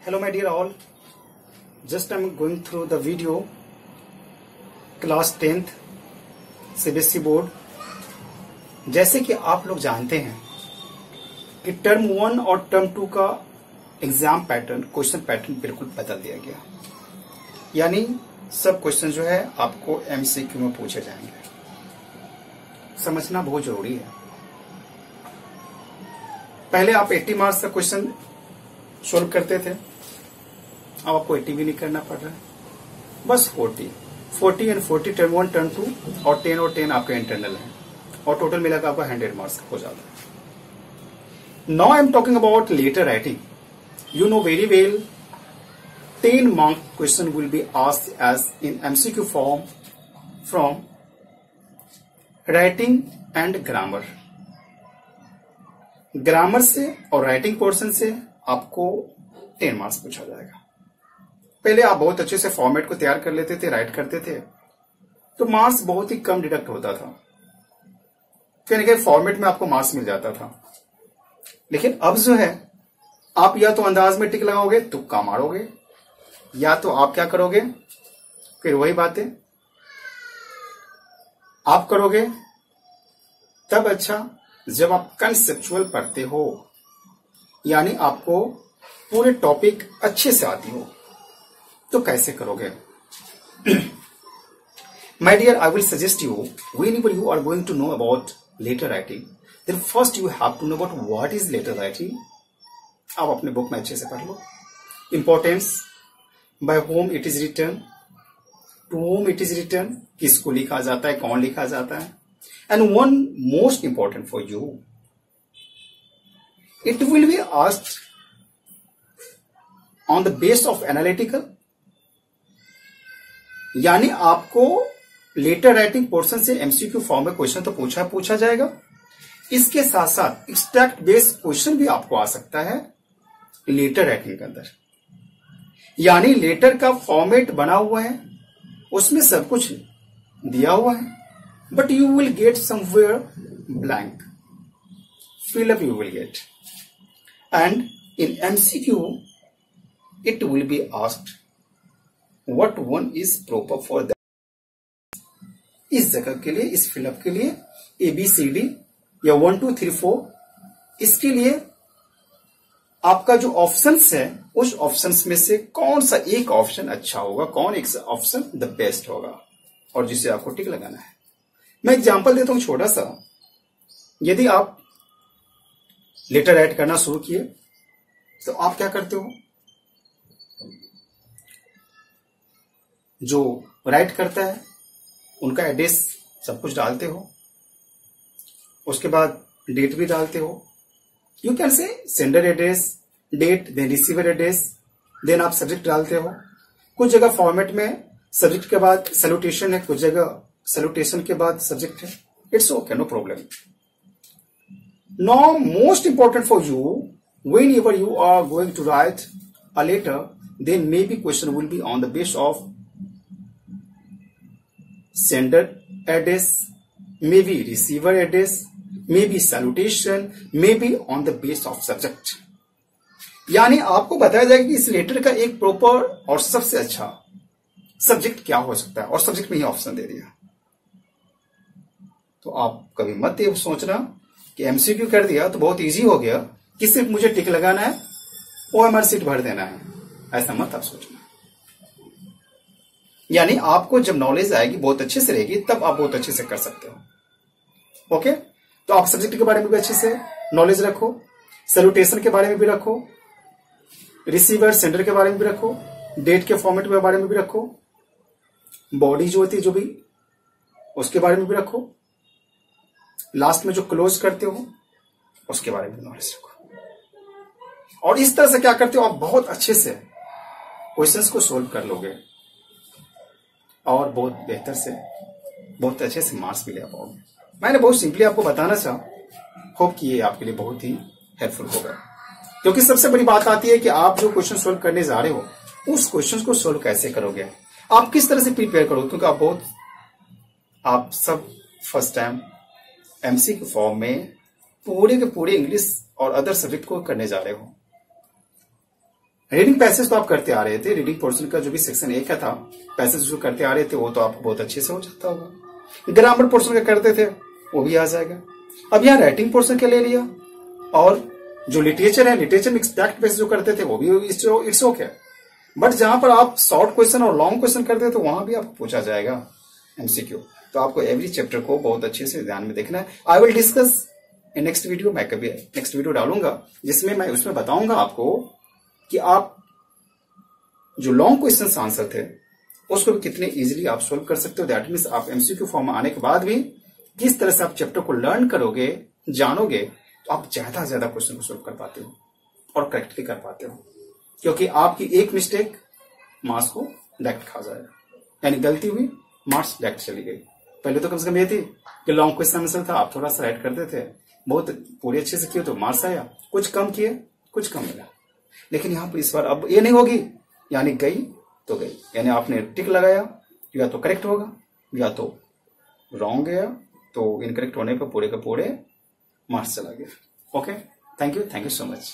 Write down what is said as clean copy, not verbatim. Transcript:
Hello my dear all, just I'm going through the video class 10th CBSE board. जैसे कि आप लोग जानते हैं कि टर्म 1 और टर्म 2 का एग्जाम पैटर्न, क्वेश्चन पैटर्न बिल्कुल बदल दिया गया। यानी सब क्वेश्चन जो है आपको एमसीक्यू में पूछे जाएंगे। समझना बहुत जरूरी है। पहले आप 80 मार्क्स का क्वेश्चन सोल्व करते थे, अब आपको 80 भी नहीं करना पड़ रहा है, बस 40 एंड 40 टर्म 1 टर्म 2 और 10 और 10 आपका इंटरनल है और टोटल मिलाकर आपका 100 मार्क्स हो जाता है। Now I am talking about letter writing. You know very well 10 mark question will be asked as in MCQ form from writing and grammar. Grammar से और राइटिंग पोर्शन से आपको 10 मार्क्स पूछा जाएगा। पहले आप बहुत अच्छे से फॉर्मेट को तैयार कर लेते थे, राइट करते थे, तो मार्क्स बहुत ही कम डिडक्ट होता था, कहीं ना कहीं फॉर्मेट में आपको मार्क्स मिल जाता था। लेकिन अब जो है आप या तो अंदाज में टिक लगाओगे, तुक्का मारोगे, या तो आप क्या करोगे, फिर वही बातें आप करोगे तब अच्छा जब आप कंसेप्चुअल पढ़ते हो, यानी आपको पूरे टॉपिक अच्छे से आती हो। तो कैसे करोगे? My dear, I will suggest you, whenever you are going to know about letter writing, then first you have to know about what is letter writing. आप अपने बुक में अच्छे से पढ़ लो। Importance, by whom it is written, to whom it is written, किसको लिखा जाता है, कौन लिखा जाता है, and one most important for you, it will be asked on the base of analytical, यानी आपको लेटर राइटिंग पोर्शन से एमसीक्यू फॉर्म में क्वेश्चन तो पूछा जाएगा, इसके साथ साथ एक्सट्रैक्ट बेस्ड क्वेश्चन भी आपको आ सकता है लेटर राइटिंग के अंदर। यानी लेटर का फॉर्मेट बना हुआ है, उसमें सब कुछ दिया हुआ है, but you will get somewhere blank, fill up you will get, and in MCQ it will be asked what one is proper for that, इस जगह के लिए, इस फिलअप के लिए ABCD या 1 2 3 4, इसके लिए आपका जो ऑप्शंस है उस ऑप्शंस में से कौन सा एक ऑप्शन अच्छा होगा, कौन एक ऑप्शन द बेस्ट होगा और जिसे आपको टिक लगाना है। मैं एग्जांपल देता हूं छोटा सा। यदि आप लेटर राइट करना शुरू किए तो आप क्या करते हो, जो राइट करता है उनका एड्रेस सब कुछ डालते हो, उसके बाद डेट भी डालते हो। You can say sender address, date, then receiver address, then आप सब्जेक्ट डालते हो। कुछ जगह फॉर्मेट में सब्जेक्ट के बाद सैल्यूटेशन है, कुछ जगह सैल्यूटेशन के बाद सब्जेक्ट है। It's okay, no problem. Now, most important for you, whenever you are going to write a letter, then maybe question will be on the base of sender address, maybe receiver address, maybe salutation, maybe on the base of subject. यानी आपको बताया जाएगा कि इस letter का एक proper और सबसे अच्छा सब्जेक्ट क्या हो सकता है, और सब्जेक्ट में ही ऑप्शन दे दिया। तो आप कभी मत ये सोचना कि एमसीक्यू कर दिया तो बहुत इजी हो गया कि सिर्फ मुझे टिक लगाना है, ओएमआर सीट भर देना है, ऐसा मत आप सोचना। यानी आपको जब नॉलेज आएगी, बहुत अच्छे से रहेगी, तब आप बहुत अच्छे से कर सकते हो। ओके, तो आप सब्जेक्ट के बारे में भी अच्छे से नॉलेज रखो, सैल्यूटेशन के बारे में भी रखो, रिसीवर सेंडर के बारे में भी रखो, डेट के फॉर्मेट के बारे में भी रखो, बॉडी जो होती है जो भी उसके बारे में भी रखो, लास्ट में जो क्लोज करते हो उसके बारे में नॉलेज रखो। और इस तरह से क्या करते हो, आप बहुत अच्छे से क्वेश्चंस को सोल्व कर लोगे और बहुत बेहतर से, बहुत अच्छे से मार्क्स भी ले पाओगे। मैंने बहुत सिंपली आपको बताना चाहा, होप कि ये आपके लिए बहुत ही हेल्पफुल होगा। क्योंकि सबसे बड़ी बात आती है कि आप जो क्वेश्चन सोल्व करने जा रहे हो उस क्वेश्चन को सोल्व कैसे करोगे, आप किस तरह से प्रिपेयर करोगे। क्योंकि आप सब फर्स्ट टाइम एमसीक्यू फॉर्म में पूरे के पूरे इंग्लिश और अदर सब्जेक्ट को करने जा रहे हो। रीडिंग पैसेज तो आप करते आ रहे थे, रीडिंग पोर्शन का जो भी सेक्शन 1 का था, पैसेज जो करते आ रहे थे वो तो आपको बहुत अच्छे से हो जाता होगा। ग्रामर पोर्शन का करते थे वो भी आ जाएगा। अब यहाँ राइटिंग पोर्शन के ले लिया, और जो लिटरेचर है, लिटरेचर में एक्सपेक्ट बेस जो करते थे वो भी इट्स ओके। बट जहां पर आप शॉर्ट क्वेश्चन और लॉन्ग क्वेश्चन करते हैं तो वहां भी आपको पूछा जाएगा एमसीक्यू। तो आपको एवरी चैप्टर को बहुत अच्छे से ध्यान में देखना है। I will discuss in next video. मैं कभी नेक्स्ट वीडियो डालूंगा जिसमें मैं उसमें बताऊंगा आपको कि आप जो लॉन्ग क्वेश्चन आंसर थे उसको भी कितने इजीली आप सोल्व कर सकते हो। दैट मीन्स आप एमसीक्यू फॉर्म में आने के बाद भी किस तरह से आप चैप्टर को लर्न करोगे, जानोगे, तो आप ज्यादा से ज्यादा क्वेश्चन को सोल्व कर पाते हो और करेक्टली कर पाते हो। क्योंकि आपकी एक मिस्टेक मार्क्स को डायरेक्ट खा जाएगा, यानी गलती हुई मार्क्स डायरेक्ट चली गई। पहले तो कम से कम ये थी कि लॉन्ग क्वेश्चन आंसर था, आप थोड़ा सा राइट करते थे, बहुत पूरे अच्छे से किए तो मार्क्स आया, कुछ कम किए कुछ कम मिला। लेकिन यहां पर इस बार अब ये नहीं होगी, यानी गई तो गई, यानी आपने टिक लगाया, या तो करेक्ट होगा या तो रॉन्ग गया, तो इनकरेक्ट होने पर पूरे का पूरे मार्क्स चला गया। Okay, thank you so much.